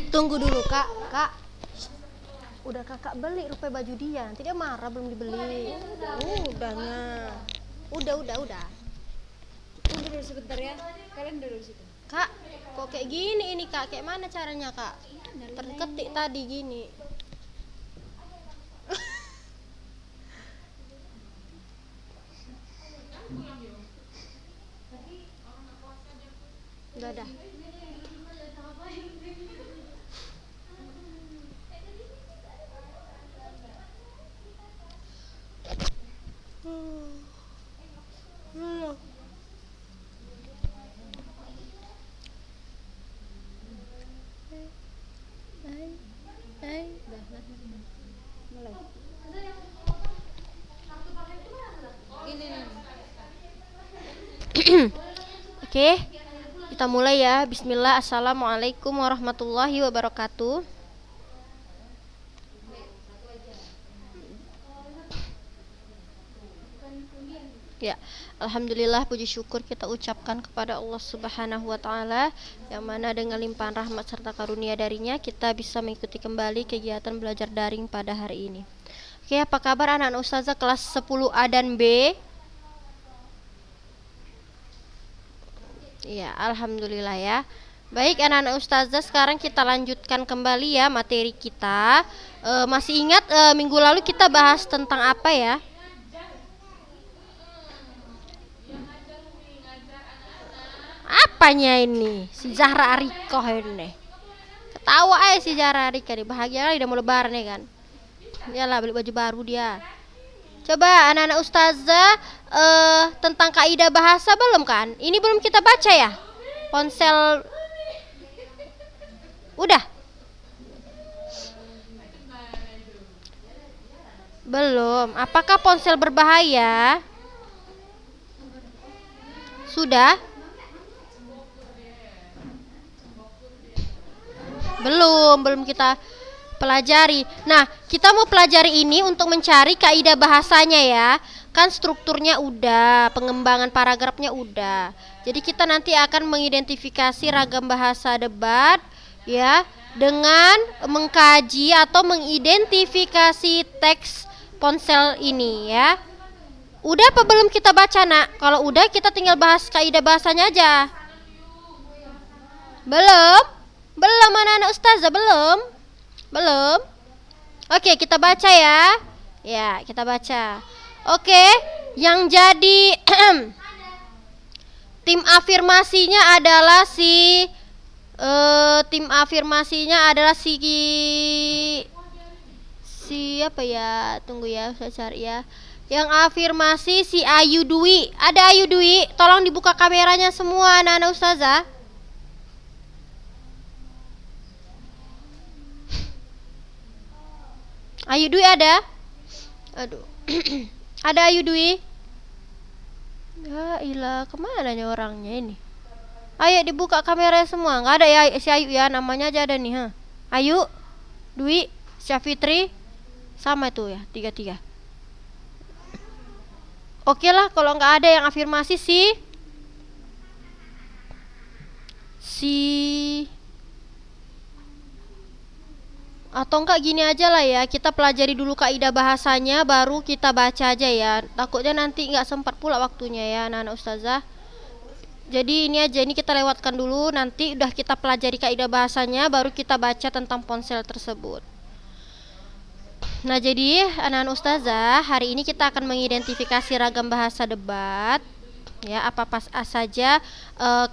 Tunggu dulu kak, kak. Udah kakak beli rupanya baju dia, nanti dia marah belum dibeli. Udahnya. Udah. Tunggu dulu sebentar ya. Kalian duduk situ. Kak, kok kayak gini ini kak? Kayak mana caranya kak? Terketik tadi gini. Udah. Mulai. Ini. Oke, kita mulai ya. Bismillah. Assalamualaikum warahmatullahi wabarakatuh. Ya, alhamdulillah puji syukur kita ucapkan kepada Allah Subhanahu wa taala yang mana dengan limpahan rahmat serta karunia darinya kita bisa mengikuti kembali kegiatan belajar daring pada hari ini. Oke, apa kabar anak-anak ustazah kelas 10A dan B? Ya, alhamdulillah ya. Baik anak-anak ustazah, sekarang kita lanjutkan kembali ya materi kita. Masih ingat minggu lalu kita bahas tentang apa ya? Apanya ini? Si Zahra Arikoh ini. Ketawa aja si Zahra Arikoh nih. Bahagia udah mau lebaran ya kan. Iyalah beli baju baru dia. Coba anak-anak ustazah tentang kaidah bahasa belum kan? Ini belum kita baca ya? Ponsel udah? Belum. Apakah ponsel berbahaya? Sudah? Belum kita pelajari. Nah, kita mau pelajari ini untuk mencari kaidah bahasanya ya. Kan strukturnya udah, pengembangan paragrafnya udah. Jadi kita nanti akan mengidentifikasi ragam bahasa debat ya dengan mengkaji atau mengidentifikasi teks ponsel ini ya. Udah apa belum kita baca, Nak? Kalau udah kita tinggal bahas kaidah bahasanya aja. Belum? Belum anak-anak ustazah, belum. Oke, kita baca ya. Ya, kita baca. Oke, yang jadi tim afirmasinya adalah si apa ya? Tunggu ya, saya cari ya. Yang afirmasi si Ayu Dwi. Ada Ayu Dwi? Tolong dibuka kameranya semua anak-anak ustazah. Ayu Dwi ada? Aduh. Ada Ayu Dwi? Ya ilah, kemana nih orangnya ini? Ayo dibuka kamera semua. Nggak ada ya si Ayu ya, namanya aja ada nih. Ayu, Dwi, Syafitri, sama itu ya, tiga. Oke lah, kalau nggak ada yang afirmasi si atau enggak gini aja lah ya, kita pelajari dulu kaidah bahasanya baru kita baca aja ya, takutnya nanti nggak sempat pula waktunya ya anak-anak ustazah. Jadi ini aja, ini kita lewatkan dulu, nanti udah kita pelajari kaidah bahasanya baru kita baca tentang ponsel tersebut. Nah jadi anak-anak ustazah, hari ini kita akan mengidentifikasi ragam bahasa debat ya, apa saja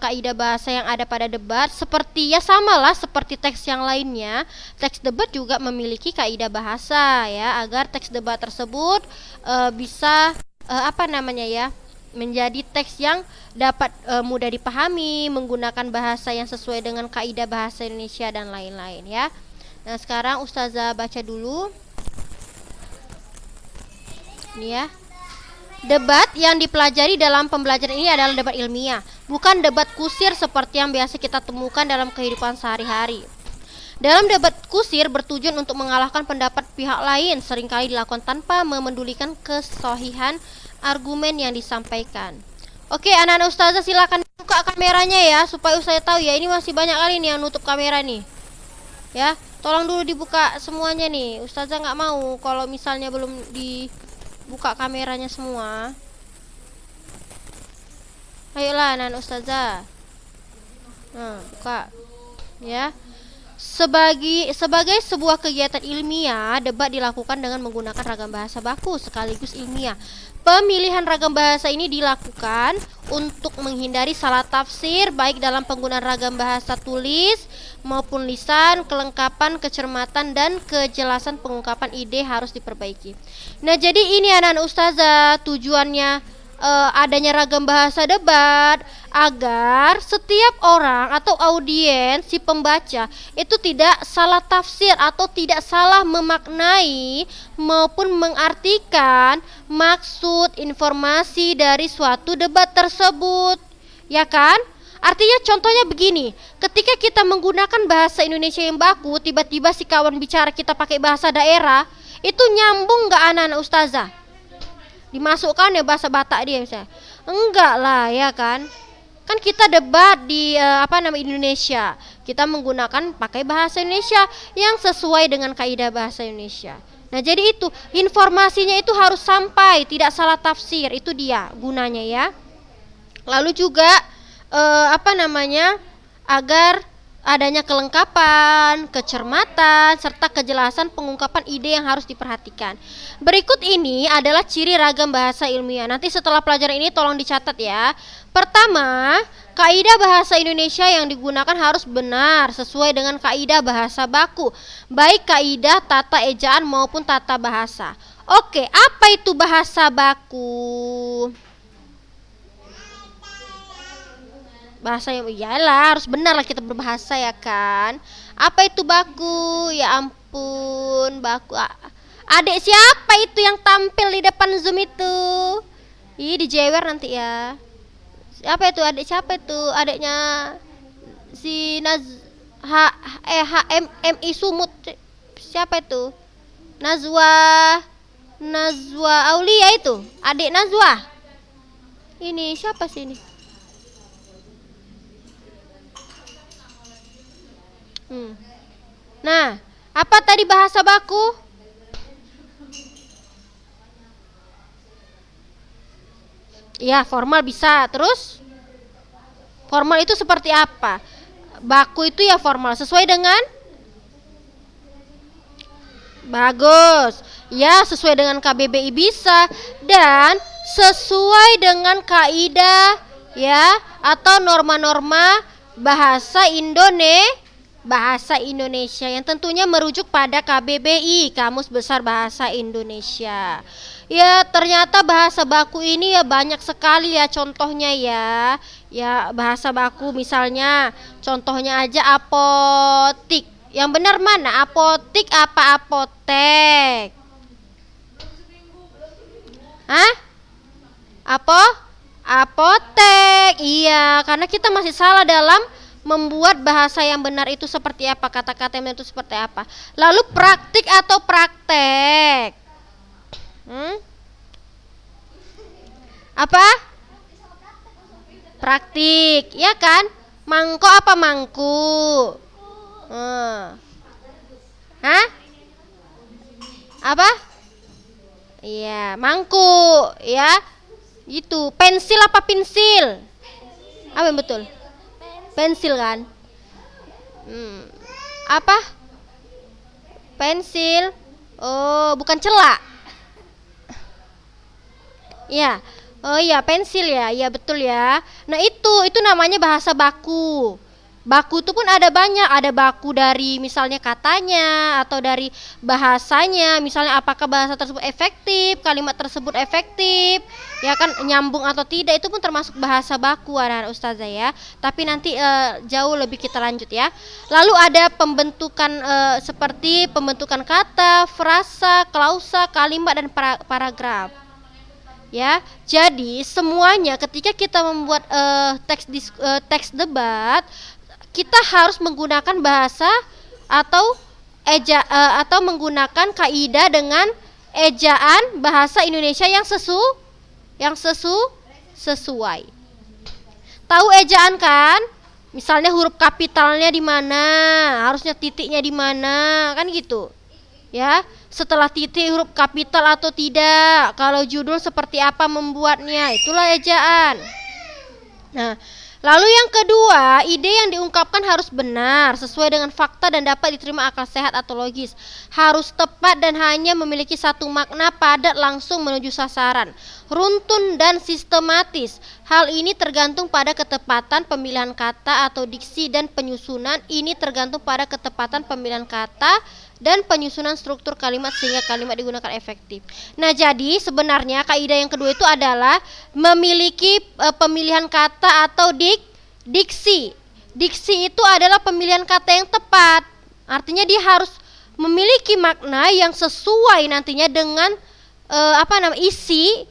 kaidah bahasa yang ada pada debat. Seperti ya samalah seperti teks yang lainnya, teks debat juga memiliki kaidah bahasa ya, agar teks debat tersebut bisa menjadi teks yang dapat mudah dipahami, menggunakan bahasa yang sesuai dengan kaidah bahasa Indonesia dan lain-lain ya. Nah sekarang ustazah baca dulu ini ya. Debat yang dipelajari dalam pembelajaran ini adalah debat ilmiah, bukan debat kusir seperti yang biasa kita temukan dalam kehidupan sehari-hari. Dalam debat kusir bertujuan untuk mengalahkan pendapat pihak lain, seringkali dilakukan tanpa memedulikan kesohihan argumen yang disampaikan. Oke, anak-anak ustazah silakan buka kameranya ya, supaya ustazah tahu ya, ini masih banyak kali nih yang nutup kamera nih. Ya, tolong dulu dibuka semuanya nih. Ustazah nggak mau kalau misalnya belum dibuka kameranya semua. Ayolah anak ustazah. Nah, buka. Ya. Sebagai sebuah kegiatan ilmiah, debat dilakukan dengan menggunakan ragam bahasa baku sekaligus ilmiah. Pemilihan ragam bahasa ini dilakukan untuk menghindari salah tafsir baik dalam penggunaan ragam bahasa tulis maupun lisan, kelengkapan, kecermatan dan kejelasan pengungkapan ide harus diperbaiki. Nah, jadi ini anak-anak ustazah tujuannya adanya ragam bahasa debat agar setiap orang atau audiens si pembaca itu tidak salah tafsir atau tidak salah memaknai maupun mengartikan maksud informasi dari suatu debat tersebut, ya kan? Artinya contohnya begini, ketika kita menggunakan bahasa Indonesia yang baku, tiba-tiba si kawan bicara kita pakai bahasa daerah, itu nyambung nggak anak-anak ustazah? Dimasukkan ya bahasa Batak dia misalnya. Enggak lah ya kan. Kan kita debat di Indonesia. Kita menggunakan pakai bahasa Indonesia yang sesuai dengan kaidah bahasa Indonesia. Nah, jadi itu informasinya itu harus sampai, tidak salah tafsir. Itu dia gunanya ya. Lalu juga agar adanya kelengkapan, kecermatan, serta kejelasan pengungkapan ide yang harus diperhatikan. Berikut ini adalah ciri ragam bahasa ilmiah. Nanti setelah pelajaran ini tolong dicatat ya. Pertama, kaidah bahasa Indonesia yang digunakan harus benar sesuai dengan kaidah bahasa baku, baik kaidah tata ejaan maupun tata bahasa. Oke, apa itu bahasa baku? Bahasa yang iyalah harus benar lah kita berbahasa ya kan. Apa itu baku? Ya ampun, baku. Adik siapa itu yang tampil di depan Zoom itu? Ih, dijewer nanti ya. Siapa itu? Adik siapa itu? Adiknya si HMI Sumut. Siapa itu? Nazwa Aulia itu. Adik Nazwa. Ini siapa sih ini? Nah, apa tadi bahasa baku? Ya, formal bisa. Terus? Formal itu seperti apa? Baku itu ya formal. Sesuai dengan? Bagus. Ya, sesuai dengan KBBI bisa. Dan sesuai dengan kaidah ya atau norma-norma bahasa Indonesia yang tentunya merujuk pada KBBI, Kamus Besar Bahasa Indonesia. Ya, ternyata bahasa baku ini ya banyak sekali ya contohnya ya. Ya, bahasa baku misalnya contohnya aja apotik. Yang benar mana? Apotik apa apotek? Hah? Apotek. Iya, karena kita masih salah dalam membuat bahasa yang benar itu seperti apa, kata-kata yang benar itu seperti apa. Lalu praktik atau praktek? Apa? Praktik, ya kan? Mangko apa mangku? Hah? Apa? Iya, mangku, ya. Gitu. Pensil apa pensil? Apa yang betul? Pensil kan? Apa? Pensil. Oh, bukan celak. Ya. Oh iya, pensil ya. Iya betul ya. Nah, itu namanya bahasa baku. Baku itu pun ada banyak, ada baku dari misalnya katanya atau dari bahasanya, misalnya apakah bahasa tersebut efektif, kalimat tersebut efektif, ya kan nyambung atau tidak, itu pun termasuk bahasa baku anak-anak ustazah ya. Tapi nanti jauh lebih kita lanjut ya. Lalu ada pembentukan seperti pembentukan kata, frasa, klausa, kalimat dan paragraf. Ya, jadi semuanya ketika kita membuat teks debat, kita harus menggunakan bahasa atau atau menggunakan kaidah dengan ejaan bahasa Indonesia yang sesuai. Tahu ejaan kan? Misalnya huruf kapitalnya di mana, harusnya titiknya di mana, kan gitu. Ya, setelah titik huruf kapital atau tidak, kalau judul seperti apa membuatnya, itulah ejaan. Nah, lalu yang kedua, ide yang diungkapkan harus benar, sesuai dengan fakta dan dapat diterima akal sehat atau logis. Harus tepat dan hanya memiliki satu makna, padat, langsung menuju sasaran, runtun dan sistematis. Hal ini tergantung pada ketepatan pemilihan kata atau diksi dan penyusunan. Ini tergantung pada ketepatan pemilihan kata dan penyusunan struktur kalimat sehingga kalimat digunakan efektif. Nah, jadi sebenarnya kaidah yang kedua itu adalah memiliki pemilihan kata atau diksi. Diksi itu adalah pemilihan kata yang tepat. Artinya dia harus memiliki makna yang sesuai nantinya dengan isi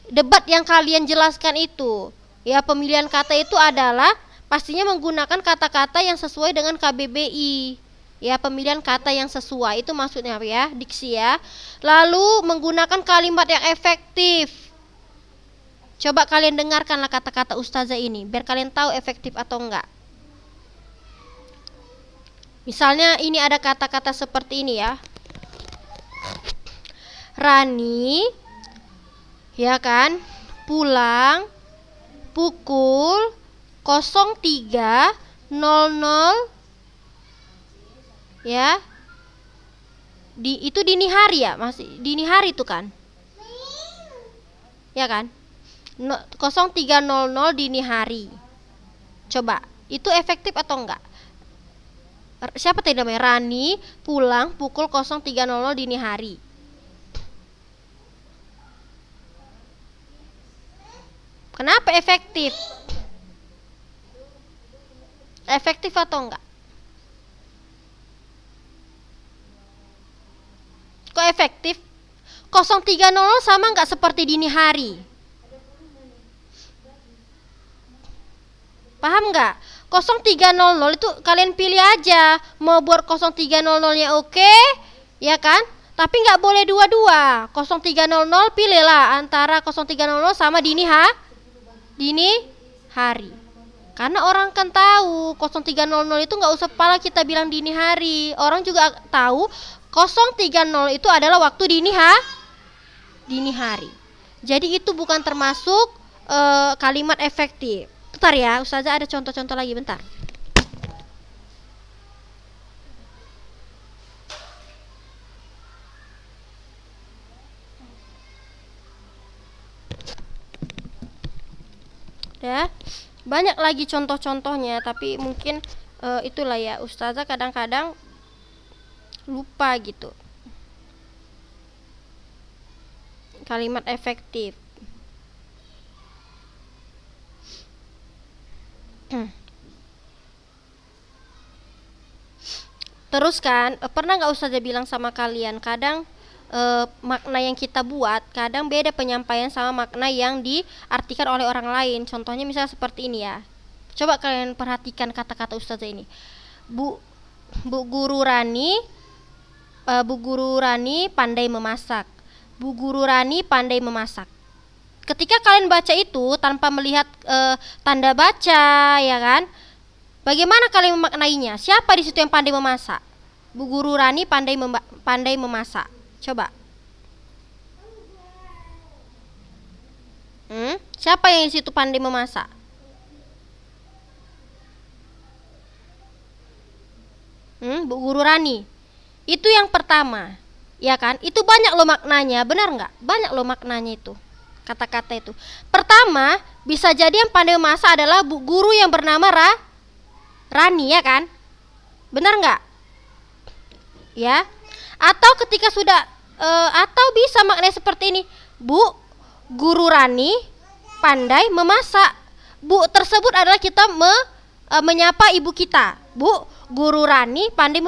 debat yang kalian jelaskan itu. Ya, pemilihan kata itu adalah pastinya menggunakan kata-kata yang sesuai dengan KBBI. Ya, pemilihan kata yang sesuai itu maksudnya apa ya? Diksi ya. Lalu menggunakan kalimat yang efektif. Coba kalian dengarkanlah kata-kata ustazah ini biar kalian tahu efektif atau enggak. Misalnya ini ada kata-kata seperti ini ya. Rani, ya kan, pulang pukul 03.00 ya. Itu dini hari ya, masih dini hari itu kan. Ya kan? 03.00 dini hari. Coba, itu efektif atau enggak? Siapa tadi namanya? Rani pulang pukul 03.00 dini hari. Kenapa efektif? Efektif atau enggak? Kok efektif? 03.00 sama enggak seperti dini hari? Paham enggak? 03.00 itu kalian pilih aja. Mau buat 03.00-nya oke, ya kan? Tapi enggak boleh dua-dua. 03.00 pilihlah antara 03.00 sama dini hari. Karena orang kan tahu 03.00 itu enggak usah pala kita bilang dini hari. Orang juga tahu 03.00 itu adalah waktu dini hari. Jadi itu bukan termasuk kalimat efektif. Bentar ya, ustazah ada contoh-contoh lagi bentar. Ya, banyak lagi contoh-contohnya, tapi mungkin itulah ya, ustazah kadang-kadang lupa gitu. Kalimat efektif. Terus kan, pernah nggak ustazah bilang sama kalian, kadang makna yang kita buat kadang beda penyampaian sama makna yang diartikan oleh orang lain. Contohnya misalnya seperti ini ya. Coba kalian perhatikan kata-kata ustazah ini. Bu Guru Rani pandai memasak. Bu Guru Rani pandai memasak. Ketika kalian baca itu tanpa melihat tanda baca, ya kan? Bagaimana kalian memaknainya? Siapa di situ yang pandai memasak? Bu Guru Rani pandai memasak. Coba. Siapa yang di situ pandai memasak? Bu Guru Rani. Itu yang pertama, ya kan? Itu banyak loh maknanya, benar nggak? Banyak loh maknanya itu, kata-kata itu. Pertama, bisa jadi yang pandai memasak adalah bu guru yang bernama Rani, ya kan? Benar nggak? Ya. Atau ketika sudah, atau bisa maknanya seperti ini, Bu Guru Rani pandai memasak. Bu tersebut adalah kita menyapa ibu kita. Bu Guru Rani pandai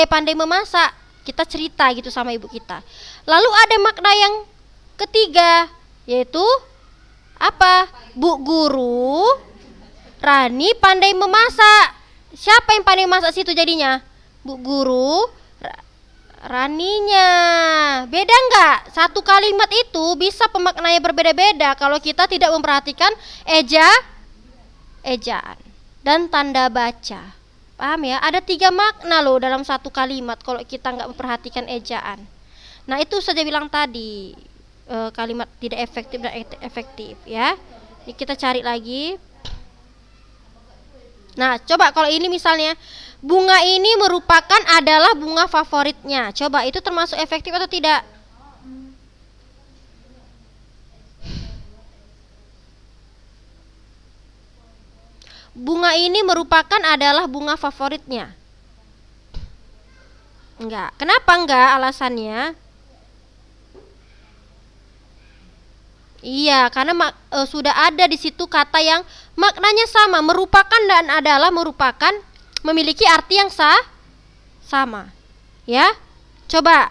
pandai memasak. Kita cerita gitu sama ibu kita. Lalu ada makna yang ketiga, yaitu apa? Bu Guru Rani pandai memasak. Siapa yang pandai masak situ jadinya? Bu Guru Raninya. Beda enggak? Satu kalimat itu bisa pemaknanya berbeda-beda kalau kita tidak memperhatikan ejaan. dan tanda baca. Paham ya? Ada 3 makna loh dalam satu kalimat kalau kita nggak memperhatikan ejaan. Nah itu saja bilang tadi, kalimat tidak efektif dan efektif ya. Ini kita cari lagi. Nah coba kalau ini misalnya, bunga ini merupakan adalah bunga favoritnya. Coba itu termasuk efektif atau tidak? Bunga ini merupakan adalah bunga favoritnya. Enggak. Kenapa enggak alasannya? Iya, karena sudah ada di situ kata yang maknanya sama, merupakan dan adalah merupakan memiliki arti yang sama. Ya. Coba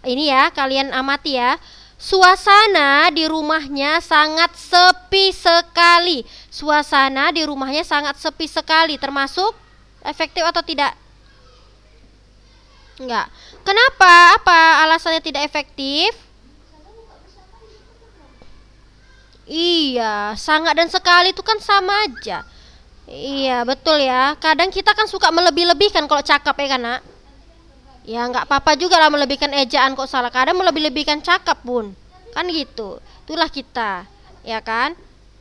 ini ya, kalian amati ya. Suasana di rumahnya sangat sepi sekali. Suasana di rumahnya sangat sepi sekali, termasuk efektif atau tidak? Enggak. Kenapa? Apa alasannya tidak efektif? Iya, sangat dan sekali itu kan sama aja. Iya, betul ya. Kadang kita kan suka melebih-lebihkan kalau cakap ya kan, Nak? Ya nggak apa-apa juga lah melebihkan ejaan kok salah. Kadang melebih-lebihkan cakap pun. Kan gitu. Itulah kita. Ya kan?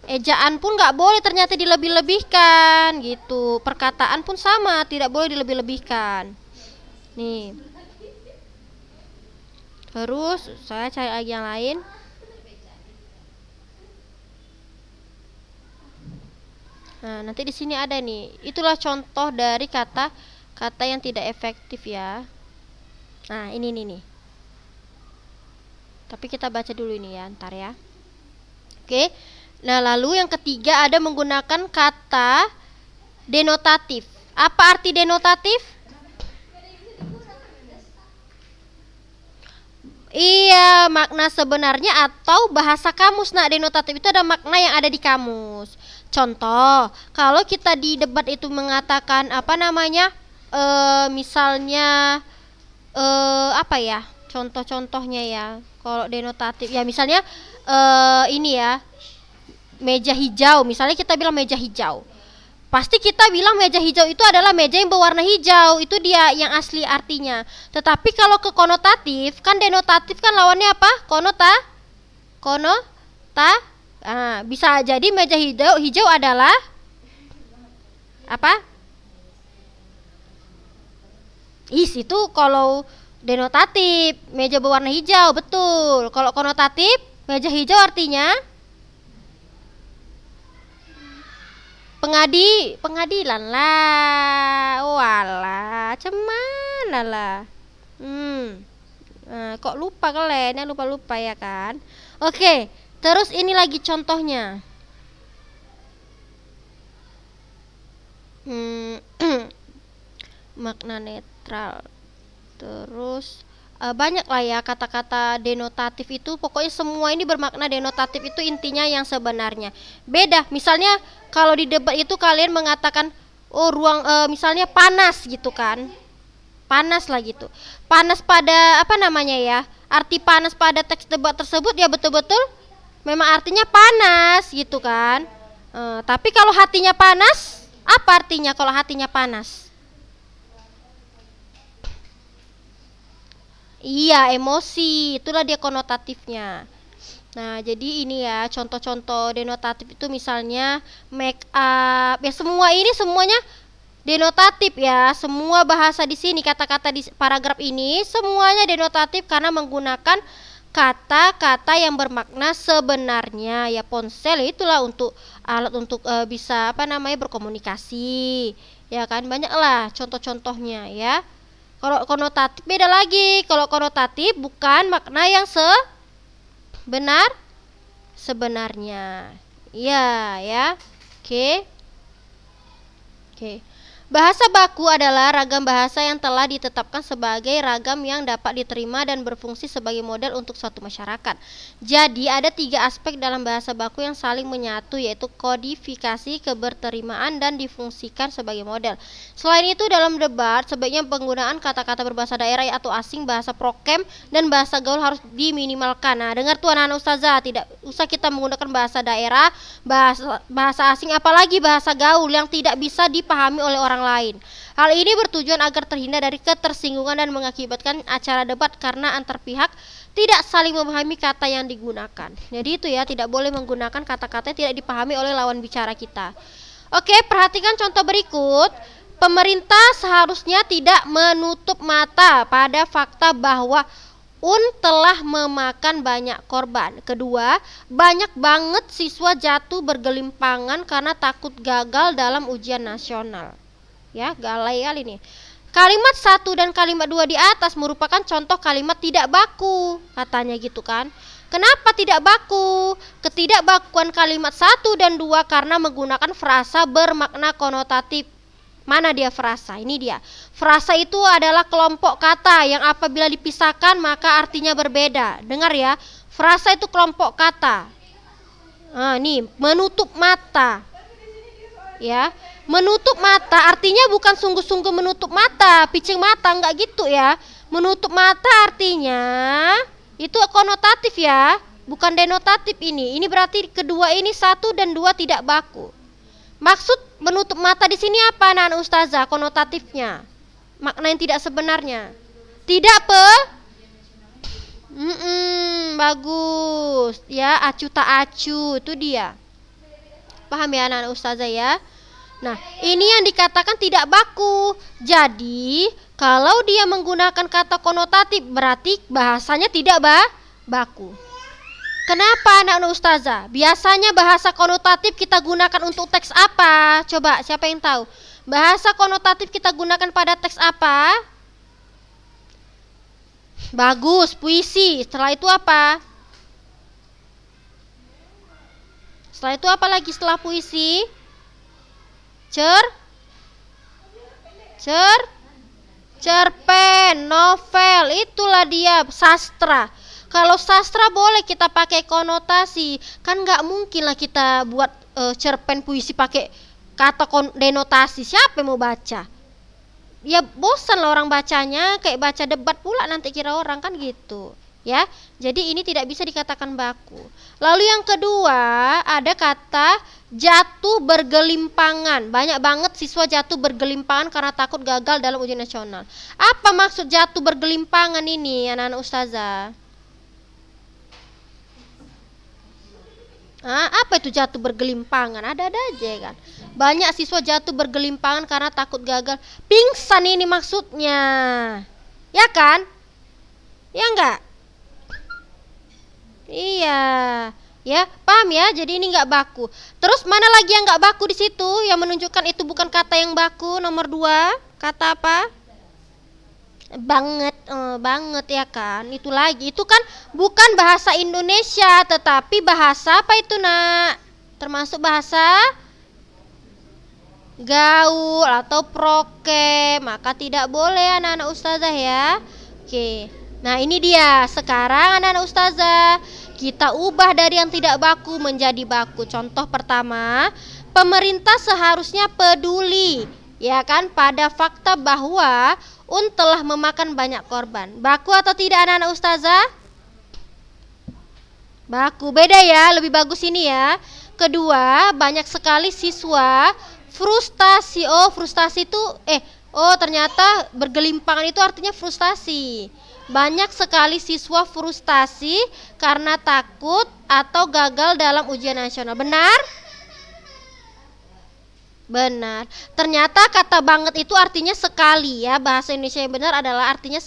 Ejaan pun nggak boleh ternyata dilebih-lebihkan gitu. Perkataan pun sama, tidak boleh dilebih-lebihkan. Nih. Terus saya cari lagi yang lain. Nah, nanti di sini ada nih. Itulah contoh dari kata yang tidak efektif ya. Nah, ini nih. Tapi kita baca dulu ini ya, ntar ya. Oke. Nah, lalu yang ketiga ada menggunakan kata denotatif. Apa arti denotatif? Iya, makna sebenarnya atau bahasa kamus. Nah, denotatif itu ada makna yang ada di kamus. Contoh, kalau kita di debat itu mengatakan apa namanya? Misalnya apa ya? Contoh-contohnya ya. Kalau denotatif ya misalnya ini ya. Meja hijau, misalnya kita bilang meja hijau. Pasti kita bilang meja hijau itu adalah meja yang berwarna hijau. Itu dia yang asli artinya. Tetapi kalau ke konotatif, kan denotatif kan lawannya apa? Konota. Bisa jadi meja hijau adalah apa? Itu kalau denotatif, meja berwarna hijau, betul. Kalau konotatif, meja hijau artinya pengadilan lah. Walah, cemana lah. Kok lupa kalian ya, lupa ya kan? Oke, terus ini lagi contohnya. Makna netral. Terus banyak lah ya kata-kata denotatif itu. Pokoknya semua ini bermakna denotatif itu intinya yang sebenarnya. Beda, misalnya kalau di debat itu kalian mengatakan misalnya panas gitu kan. Panas lah gitu. Panas pada apa namanya ya? Arti panas pada teks debat tersebut ya betul-betul memang artinya panas gitu kan. Tapi kalau hatinya panas, apa artinya kalau hatinya panas? Iya, emosi. Itulah dia konotatifnya. Nah, jadi ini ya contoh-contoh denotatif itu misalnya make up. Ya semuanya denotatif ya. Semua bahasa di sini, kata-kata di paragraf ini semuanya denotatif karena menggunakan kata-kata yang bermakna sebenarnya. Ya ponsel itulah untuk alat untuk bisa apa namanya berkomunikasi. Ya kan banyaklah contoh-contohnya ya. Kalau konotatif beda lagi. Kalau konotatif bukan makna yang sebenarnya. Iya, ya. Oke. Bahasa baku adalah ragam bahasa yang telah ditetapkan sebagai ragam yang dapat diterima dan berfungsi sebagai model untuk suatu masyarakat. Jadi ada 3 aspek dalam bahasa baku yang saling menyatu, yaitu kodifikasi, keberterimaan, dan difungsikan sebagai model. Selain itu dalam debat sebaiknya penggunaan kata-kata berbahasa daerah atau asing, bahasa prokem, dan bahasa gaul harus diminimalkan. Nah, dengar tuh anak-anak ustazah, tidak usah kita menggunakan bahasa daerah, bahasa asing, apalagi bahasa gaul yang tidak bisa dipahami oleh orang lain. Hal ini bertujuan agar terhindar dari ketersinggungan dan mengakibatkan acara debat karena antar pihak tidak saling memahami kata yang digunakan. Jadi itu ya, tidak boleh menggunakan kata-kata yang tidak dipahami oleh lawan bicara kita. Oke, perhatikan contoh berikut. Pemerintah seharusnya tidak menutup mata pada fakta bahwa telah memakan banyak korban. Kedua, banyak banget siswa jatuh bergelimpangan karena takut gagal dalam ujian nasional. Ya, galai kali ini. Kalimat 1 dan kalimat 2 di atas merupakan contoh kalimat tidak baku, katanya gitu kan. Kenapa tidak baku? Ketidakbakuan kalimat 1 dan 2 karena menggunakan frasa bermakna konotatif. Mana dia frasa? Ini dia. Frasa itu adalah kelompok kata yang apabila dipisahkan maka artinya berbeda. Dengar ya, frasa itu kelompok kata. Nah, nih, menutup mata. Ya, menutup mata artinya bukan sungguh-sungguh menutup mata, picing mata, enggak gitu ya. Menutup mata artinya itu konotatif ya, bukan denotatif ini. Ini berarti kedua ini 1 dan 2 tidak baku. Maksud menutup mata di sini apa, anak ustazah? Konotatifnya, makna yang tidak sebenarnya. Tidak bagus ya, acu tak acu, itu dia. Paham ya anak ustazah ya? Nah, ini yang dikatakan tidak baku. Jadi, kalau dia menggunakan kata konotatif berarti bahasanya tidak baku. Kenapa anak ustazah? Biasanya bahasa konotatif kita gunakan untuk teks apa? Coba, siapa yang tahu? Bahasa konotatif kita gunakan pada teks apa? Bagus, puisi. Setelah itu apa? Setelah itu apa lagi setelah puisi? Cerpen, novel, itulah dia sastra. Kalau sastra boleh kita pakai konotasi, kan nggak mungkin lah kita buat cerpen puisi pakai kata denotasi. Siapa yang mau baca? Ya bosan lah orang bacanya, kayak baca debat pula nanti kira orang, kan gitu. Ya, jadi ini tidak bisa dikatakan baku. Lalu yang kedua ada kata jatuh bergelimpangan. Banyak banget siswa jatuh bergelimpangan karena takut gagal dalam ujian nasional. Apa maksud jatuh bergelimpangan ini anak-anak ustazah? Apa itu jatuh bergelimpangan? Ada-ada aja kan. Banyak siswa jatuh bergelimpangan karena takut gagal. Pingsan ini maksudnya. Ya kan? Ya enggak? Iya, ya paham ya. Jadi ini nggak baku. Terus mana lagi yang nggak baku di situ? Yang menunjukkan itu bukan kata yang baku. Nomor 2, kata apa? Banget ya kan. Itu lagi. Itu kan bukan bahasa Indonesia, tetapi bahasa apa itu nak? Termasuk bahasa gaul atau prokem. Maka tidak boleh anak-anak ustazah ya. Oke. Nah ini dia, sekarang anak-anak ustazah kita ubah dari yang tidak baku menjadi baku. Contoh pertama, pemerintah seharusnya peduli ya kan pada fakta bahwa telah memakan banyak korban. Baku atau tidak anak-anak ustazah? Baku, beda ya, lebih bagus ini ya. Kedua, banyak sekali siswa frustasi. Frustasi itu ternyata bergelimpangan itu artinya frustasi. Banyak sekali siswa frustasi karena takut atau gagal dalam ujian nasional. Benar? Benar. Ternyata kata banget itu artinya sekali ya. Bahasa Indonesia yang benar adalah artinya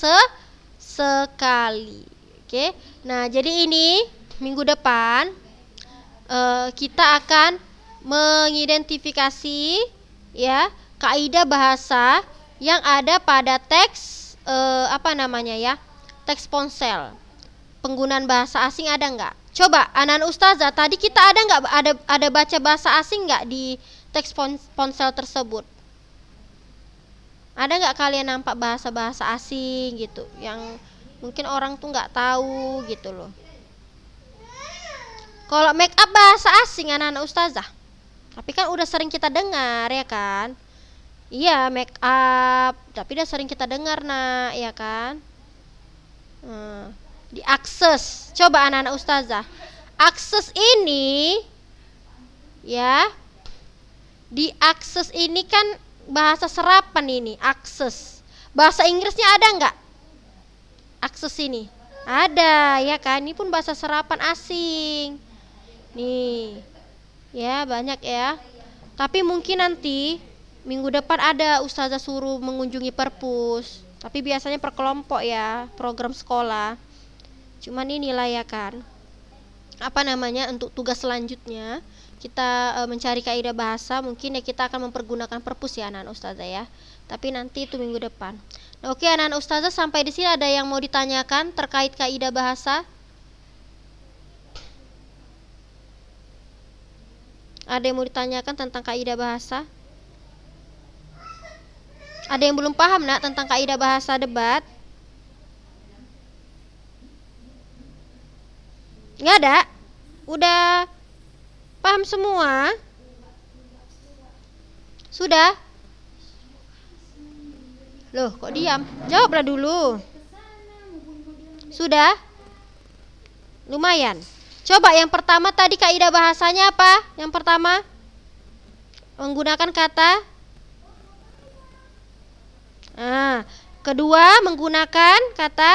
sekali. Oke. Nah, jadi ini minggu depan kita akan mengidentifikasi ya kaidah bahasa yang ada pada teks teks ponsel. Penggunaan bahasa asing ada nggak? Coba anak-anak ustazah, tadi kita ada nggak ada baca bahasa asing nggak di teks ponsel tersebut? Ada nggak kalian nampak bahasa-bahasa asing gitu yang mungkin orang tuh nggak tahu gitu loh. Kalau make up bahasa asing anak-anak ustazah, tapi kan udah sering kita dengar ya kan. Iya, make up, tapi udah sering kita dengar nak, ya kan. Diakses, coba anak-anak ustazah, akses ini ya, diakses ini kan bahasa serapan ini, akses. Bahasa Inggrisnya ada nggak? Akses ini ada ya kan, ini pun bahasa serapan asing nih ya, banyak ya. Tapi mungkin nanti minggu depan ada ustazah suruh mengunjungi perpus, tapi biasanya per kelompok ya, program sekolah. Cuman inilah ya kan, apa namanya, untuk tugas selanjutnya kita mencari kaidah bahasa, mungkin ya kita akan mempergunakan perpus ya anak-anak ustazah ya. Tapi nanti itu minggu depan. Nah, oke anak-anak ustazah, sampai di sini ada yang mau ditanyakan terkait kaidah bahasa? Ada yang mau ditanyakan tentang kaidah bahasa? Ada yang belum paham nak tentang kaidah bahasa debat? Nggak ada? Udah paham semua? Sudah? Loh, kok diam? Jawablah dulu. Sudah? Lumayan. Coba yang pertama tadi kaidah bahasanya apa? Yang pertama menggunakan kata. Kedua menggunakan kata